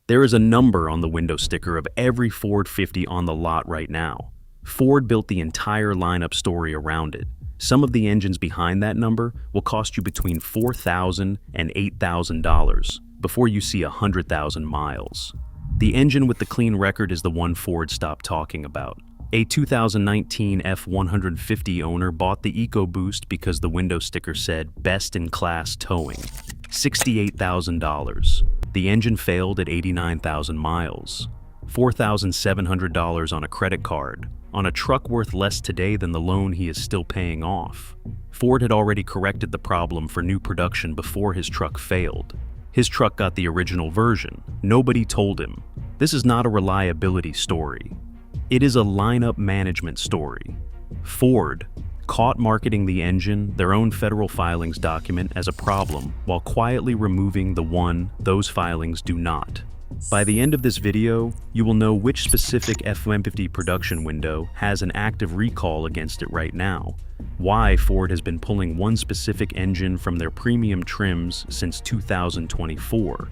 There is a number on the window sticker of every Ford 50 on the lot right now. Ford built the entire lineup story around it. Some of the engines behind that number will cost you between $4,000 and $8,000 before you see 100,000 miles. The engine with the clean record is the one Ford stopped talking about. A 2019 F-150 owner bought the EcoBoost because the window sticker said best-in-class towing. $68,000. The engine failed at 89,000 miles. $4,700 on a credit card, on a truck worth less today than the loan he is still paying off. Ford had already corrected the problem for new production before his truck failed. His truck got the original version. Nobody told him. This is not a reliability story. It is a lineup management story. Ford, caught marketing the engine, their own federal filings document as a problem while quietly removing the one those filings do not. By the end of this video, you will know which specific F-150 production window has an active recall against it right now, why Ford has been pulling one specific engine from their premium trims since 2024,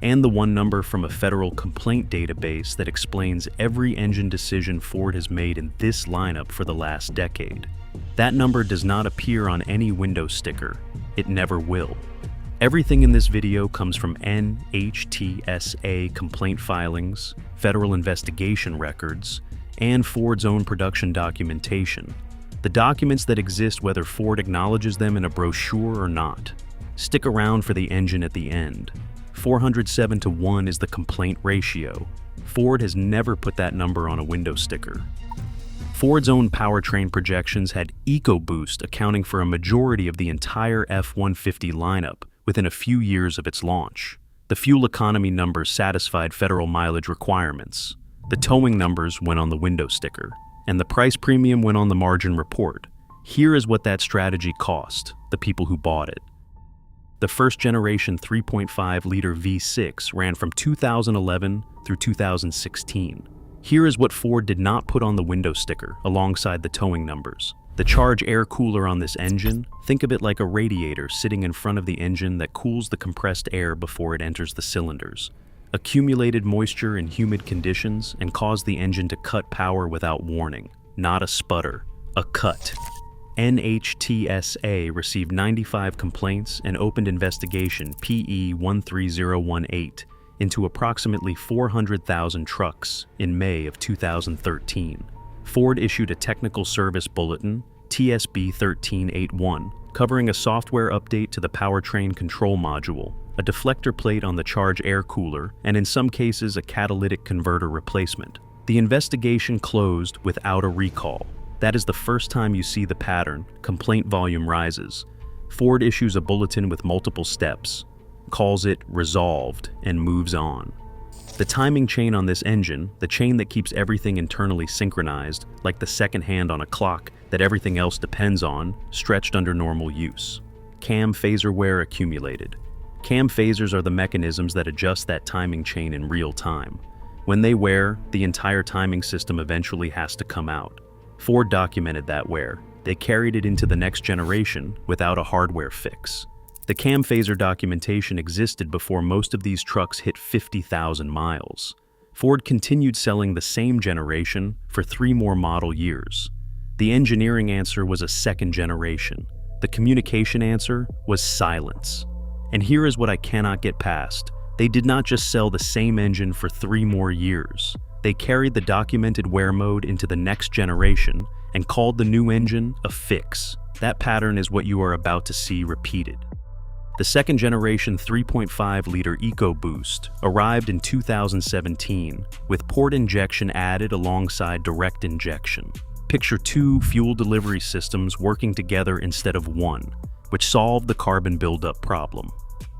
and the one number from a federal complaint database that explains every engine decision Ford has made in this lineup for the last decade. That number does not appear on any window sticker. It never will. Everything in this video comes from NHTSA complaint filings, federal investigation records, and Ford's own production documentation. The documents that exist whether Ford acknowledges them in a brochure or not. Stick around for the engine at the end. 407-to-1 is the complaint ratio. Ford has never put that number on a window sticker. Ford's own powertrain projections had EcoBoost accounting for a majority of the entire F-150 lineup within a few years of its launch. The fuel economy numbers satisfied federal mileage requirements. The towing numbers went on the window sticker, and the price premium went on the margin report. Here is what that strategy cost the people who bought it. The first generation 3.5-liter V6 ran from 2011 through 2016. Here is what Ford did not put on the window sticker alongside the towing numbers. The charge air cooler on this engine, think of it like a radiator sitting in front of the engine that cools the compressed air before it enters the cylinders. Accumulated moisture in humid conditions and caused the engine to cut power without warning. Not a sputter, a cut. NHTSA received 95 complaints and opened investigation PE 13018 into approximately 400,000 trucks in May of 2013. Ford issued a technical service bulletin, TSB 1381, covering a software update to the powertrain control module, a deflector plate on the charge air cooler, and in some cases a catalytic converter replacement. The investigation closed without a recall. That is the first time you see the pattern. Complaint volume rises. Ford issues a bulletin with multiple steps, calls it resolved, and moves on. The timing chain on this engine, the chain that keeps everything internally synchronized, like the second hand on a clock that everything else depends on, stretched under normal use. Cam phaser wear accumulated. Cam phasers are the mechanisms that adjust that timing chain in real time. When they wear, the entire timing system eventually has to come out. Ford documented that wear. They carried it into the next generation without a hardware fix. The cam phaser documentation existed before most of these trucks hit 50,000 miles. Ford continued selling the same generation for 3 more model years. The engineering answer was a second generation. The communication answer was silence. And here is what I cannot get past. They did not just sell the same engine for 3 more years. They carried the documented wear mode into the next generation and called the new engine a fix. That pattern is what you are about to see repeated. The second generation 3.5-liter EcoBoost arrived in 2017 with port injection added alongside direct injection. Picture 2 fuel delivery systems working together instead of one, which solved the carbon buildup problem.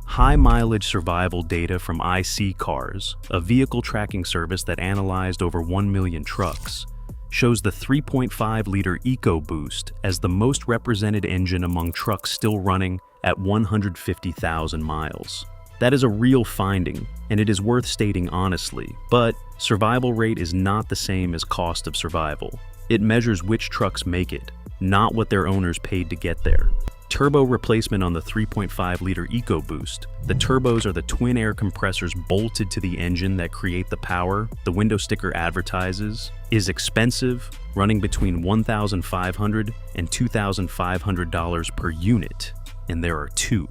High mileage survival data from iCars, a vehicle tracking service that analyzed over 1 million trucks, shows the 3.5-liter EcoBoost as the most represented engine among trucks still running at 150,000 miles. That is a real finding, and it is worth stating honestly, but survival rate is not the same as cost of survival. It measures which trucks make it, not what their owners paid to get there. Turbo replacement on the 3.5-liter EcoBoost. The turbos are the twin air compressors bolted to the engine that create the power the window sticker advertises, is expensive, running between $1,500 and $2,500 per unit, and there are two.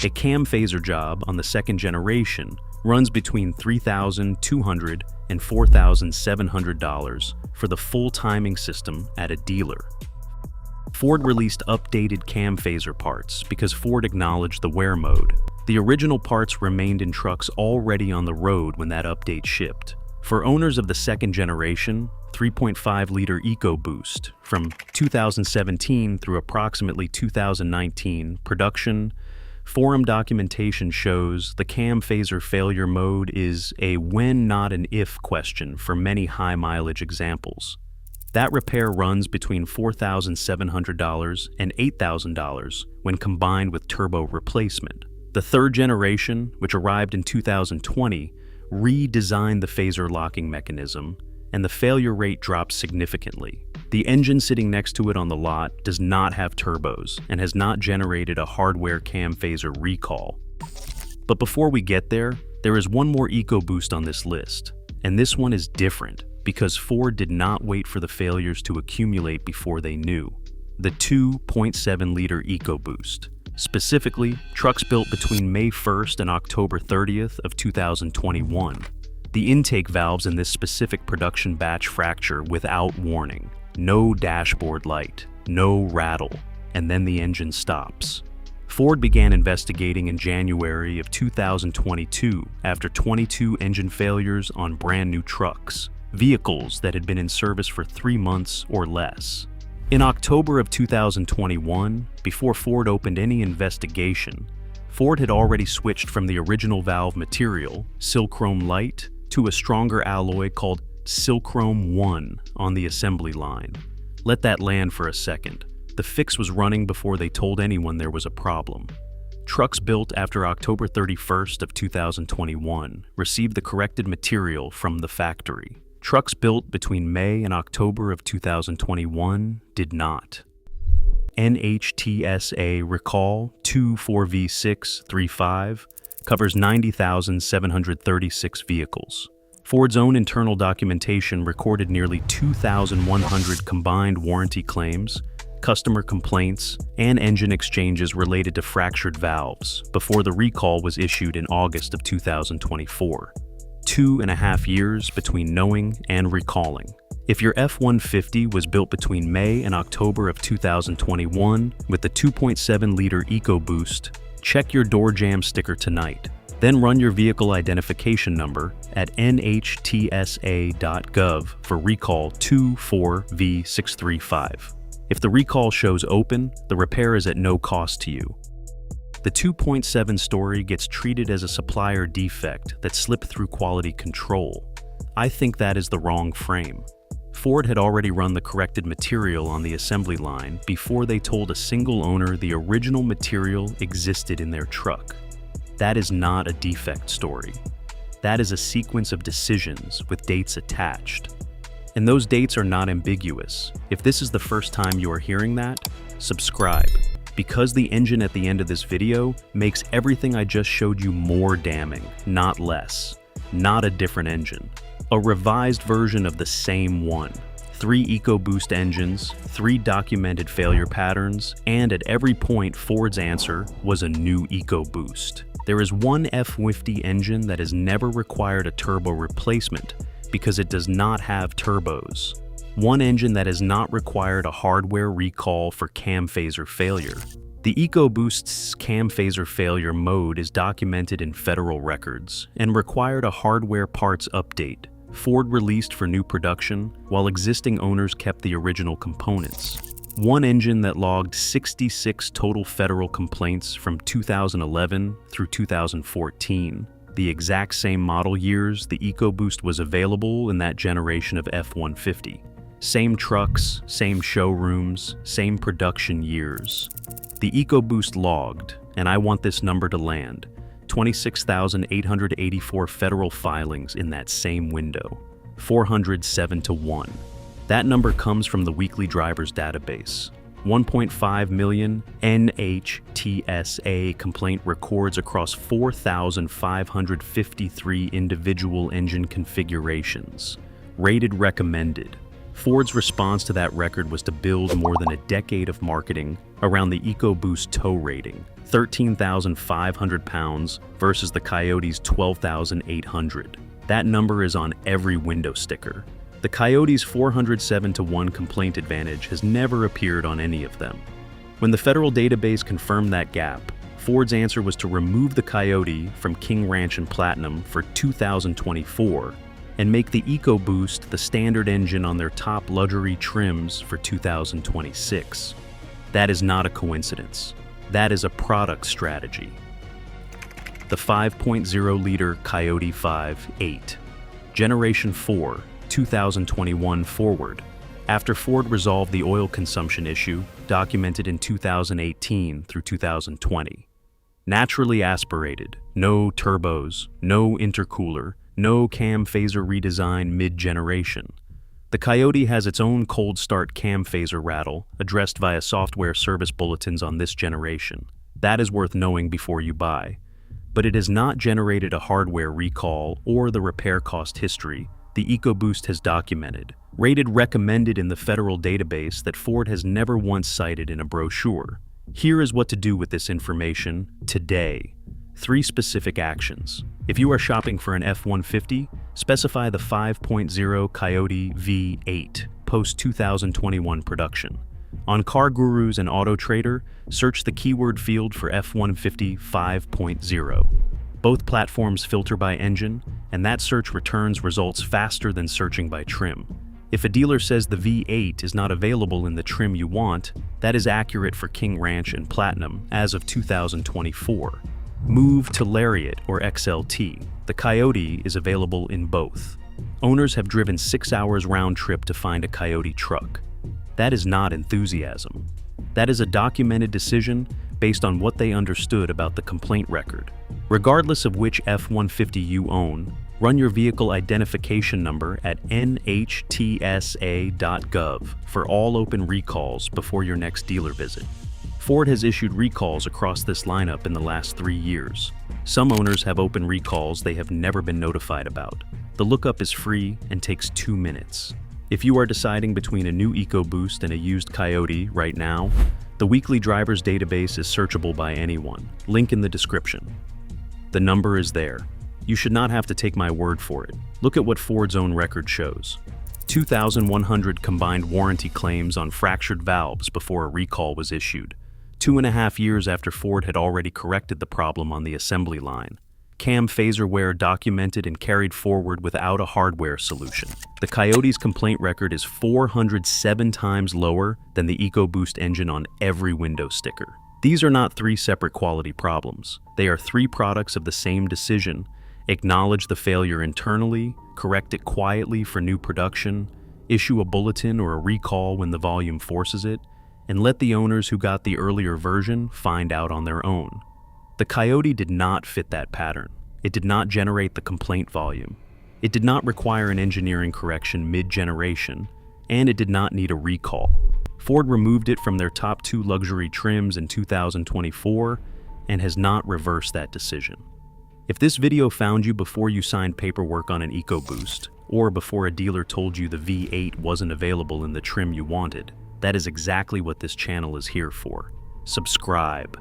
A cam phaser job on the second generation runs between $3,200 and $4,700 for the full timing system at a dealer. Ford released updated cam phaser parts because Ford acknowledged the wear mode. The original parts remained in trucks already on the road when that update shipped. For owners of the second generation, 3.5-liter EcoBoost, from 2017 through approximately 2019, production, forum documentation shows the cam phaser failure mode is a when not an if question for many high-mileage examples. That repair runs between $4,700 and $8,000 when combined with turbo replacement. The third generation, which arrived in 2020, redesigned the phaser locking mechanism, and the failure rate dropped significantly. The engine sitting next to it on the lot does not have turbos and has not generated a hardware cam phaser recall. But before we get there is one more EcoBoost on this list, and this one is different because Ford did not wait for the failures to accumulate before they knew. The 2.7-liter EcoBoost. Specifically, trucks built between May 1st and October 30th of 2021. The intake valves in this specific production batch fracture without warning. No dashboard light, no rattle, and then the engine stops. Ford began investigating in January of 2022 after 22 engine failures on brand new trucks, vehicles that had been in service for 3 months or less. In October of 2021, before Ford opened any investigation, Ford had already switched from the original valve material, Silchrome Light, to a stronger alloy called Silchrome 1 on the assembly line. Let that land for a second. The fix was running before they told anyone there was a problem. Trucks built after October 31st of 2021 received the corrected material from the factory. Trucks built between May and October of 2021 did not. NHTSA Recall 24V635 covers 90,736 vehicles. Ford's own internal documentation recorded nearly 2,100 combined warranty claims, customer complaints, and engine exchanges related to fractured valves before the recall was issued in August of 2024. 2.5 years between knowing and recalling. If your F-150 was built between May and October of 2021 with the 2.7-liter EcoBoost, check your door jam sticker tonight. Then run your vehicle identification number at NHTSA.gov for recall 24V635. If the recall shows open, the repair is at no cost to you. The 2.7 story gets treated as a supplier defect that slipped through quality control. I think that is the wrong frame. Ford had already run the corrected material on the assembly line before they told a single owner the original material existed in their truck. That is not a defect story. That is a sequence of decisions with dates attached. And those dates are not ambiguous. If this is the first time you are hearing that, subscribe, because the engine at the end of this video makes everything I just showed you more damning, not less. Not a different engine. A revised version of the same one. 3 EcoBoost engines, 3 documented failure patterns, and at every point Ford's answer was a new EcoBoost. There is one F-150 engine that has never required a turbo replacement because it does not have turbos. One engine that has not required a hardware recall for cam phaser failure. The EcoBoost's cam phaser failure mode is documented in federal records and required a hardware parts update. Ford released for new production, while existing owners kept the original components. One engine that logged 66 total federal complaints from 2011 through 2014. The exact same model years the EcoBoost was available in that generation of F-150. Same trucks, same showrooms, same production years. The EcoBoost logged, and I want this number to land, 26,884 federal filings in that same window, 407 to 1. That number comes from the weekly drivers database. 1.5 million NHTSA complaint records across 4,553 individual engine configurations. Rated recommended. Ford's response to that record was to build more than a decade of marketing around the EcoBoost tow rating, 13,500 pounds versus the Coyote's 12,800. That number is on every window sticker. The Coyote's 407-to-1 complaint advantage has never appeared on any of them. When the federal database confirmed that gap, Ford's answer was to remove the Coyote from King Ranch and Platinum for 2024 and make the EcoBoost the standard engine on their top luxury trims for 2026. That is not a coincidence. That is a product strategy. The 5.0-liter Coyote 5.8, Generation 4, 2021 forward, after Ford resolved the oil consumption issue documented in 2018 through 2020. Naturally aspirated, no turbos, no intercooler, no cam phaser redesign mid-generation. The Coyote has its own cold start cam phaser rattle addressed via software service bulletins on this generation. That is worth knowing before you buy. But it has not generated a hardware recall or the repair cost history the EcoBoost has documented, rated recommended in the federal database that Ford has never once cited in a brochure. Here is what to do with this information today. 3 specific actions. If you are shopping for an F-150, specify the 5.0 Coyote V8 post-2021 production. On Car Gurus and Auto Trader, search the keyword field for F-150 5.0. Both platforms filter by engine, and that search returns results faster than searching by trim. If a dealer says the V8 is not available in the trim you want, that is accurate for King Ranch and Platinum as of 2024. Move to Lariat or XLT. The Coyote is available in both. Owners have driven 6 hours round trip to find a Coyote truck. That is not enthusiasm. That is a documented decision based on what they understood about the complaint record. Regardless of which F-150 you own, run your vehicle identification number at NHTSA.gov for all open recalls before your next dealer visit. Ford has issued recalls across this lineup in the last 3 years. Some owners have open recalls they have never been notified about. The lookup is free and takes 2 minutes. If you are deciding between a new EcoBoost and a used Coyote right now, the weekly driver's database is searchable by anyone. Link in the description. The number is there. You should not have to take my word for it. Look at what Ford's own record shows. 2,100 combined warranty claims on fractured valves before a recall was issued. 2.5 years after Ford had already corrected the problem on the assembly line. Cam phaser wear documented and carried forward without a hardware solution. The Coyote's complaint record is 407 times lower than the EcoBoost engine on every window sticker. These are not 3 separate quality problems. They are 3 products of the same decision. Acknowledge the failure internally, correct it quietly for new production, issue a bulletin or a recall when the volume forces it, and let the owners who got the earlier version find out on their own. The Coyote did not fit that pattern. It did not generate the complaint volume. It did not require an engineering correction mid-generation, and it did not need a recall. Ford removed it from their top 2 luxury trims in 2024 and has not reversed that decision. If this video found you before you signed paperwork on an EcoBoost, or before a dealer told you the V8 wasn't available in the trim you wanted, that is exactly what this channel is here for. Subscribe.